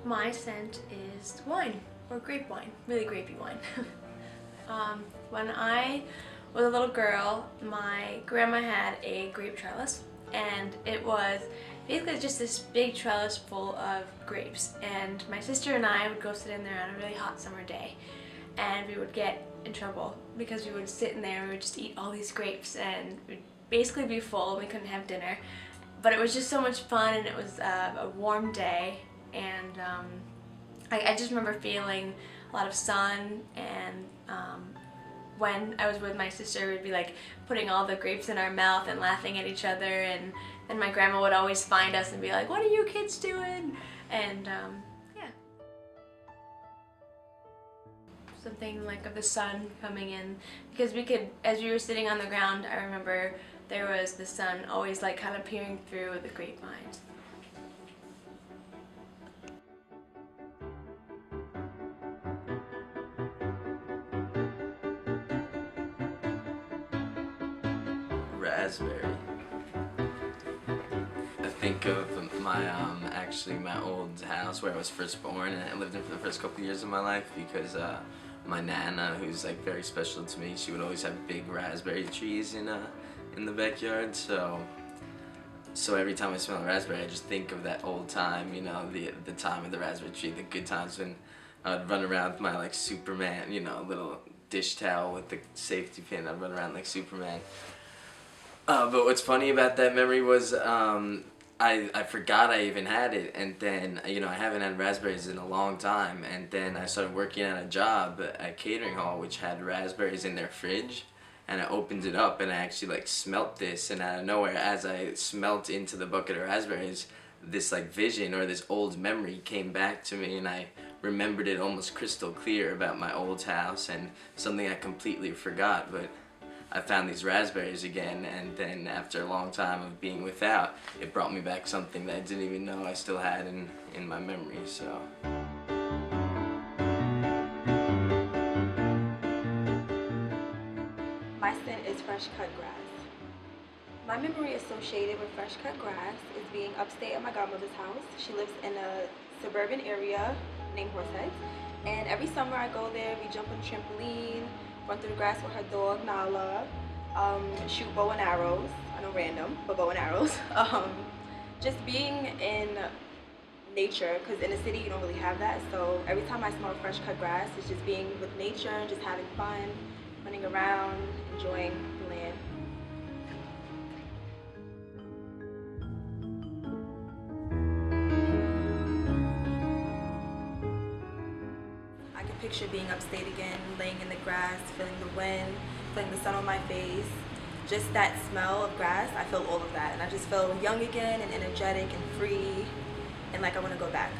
My scent is wine, or grape wine, really grapey wine. When I was a little girl, my grandma had a grape trellis, and it was basically just this big trellis full of grapes, and my sister and I would go sit in there on a really hot summer day, and we would get in trouble because we would sit in there and we would just eat all these grapes, and we'd basically be full and we couldn't have dinner. But it was just so much fun, and it was a warm day, and I just remember feeling a lot of sun, and when I was with my sister, we'd be like putting all the grapes in our mouth and laughing at each other, and then my grandma would always find us and be like, "What are you kids doing?" And yeah. Something like of the sun coming in, because we could, as we were sitting on the ground, I remember there was the sun always like kind of peering through the grapevines. Raspberry. I think of actually my old house where I was first born, and I lived in for the first couple of years of my life because my nana, who's like very special to me, she would always have big raspberry trees in the backyard. So every time I smell a raspberry, I just think of that old time, you know, the time of the raspberry tree, the good times when I would run around with my like Superman, you know, little dish towel with the safety pin. I'd run around like Superman. But what's funny about that memory was I forgot I even had it, and then, you know, I haven't had raspberries in a long time, and then I started working at a job at catering hall which had raspberries in their fridge, and I opened it up and I actually like smelt this, and out of nowhere, as I smelt into the bucket of raspberries, this like vision or this old memory came back to me, and I remembered it almost crystal clear about my old house and something I completely forgot. But I found these raspberries again, and then after a long time of being without, it brought me back something that I didn't even know I still had in my memory, so. My scent is fresh cut grass. My memory associated with fresh cut grass is being upstate at my godmother's house. She lives in a suburban area named Horseheads, and every summer I go there, we jump on the trampoline, run through the grass with her dog, Nala, shoot bow and arrows. I know, random, but bow and arrows. Just being in nature, because in the city you don't really have that, so every time I smell fresh cut grass, it's just being with nature and just having fun, running around, enjoying the land. I can picture being upstate again, laying in the grass, feeling the wind, feeling the sun on my face. Just that smell of grass, I feel all of that. And I just feel young again and energetic and free, and like I want to go back.